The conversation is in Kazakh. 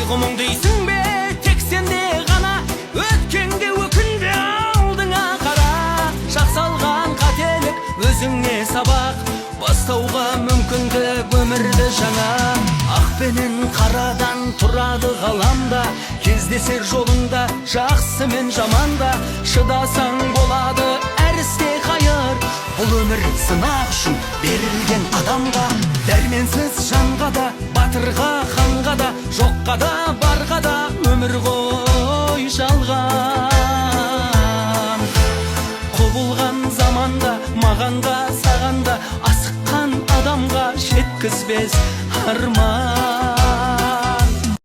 ұғымың дейсің бе, тек сенде ғана. Өткенге өкінбе, алдыңа қара. Жақсалған қателік өзіңе сабақ, бастауға мүмкіндік өмірді жаңа. Ақ пенен қарадан тұрады ғаламда, кездесер жолында жақсы мен жаманда. Шыдасаң болады әр істе қайыр, бұл өмір сынақ үшін берілген адамға. Дәрменсіз жанға да, батырға ханға да, жоққа да барға да өмір ғой жалған. Құбылған заманда мағанға сағанда, асыққан адамға жеткізбес арман.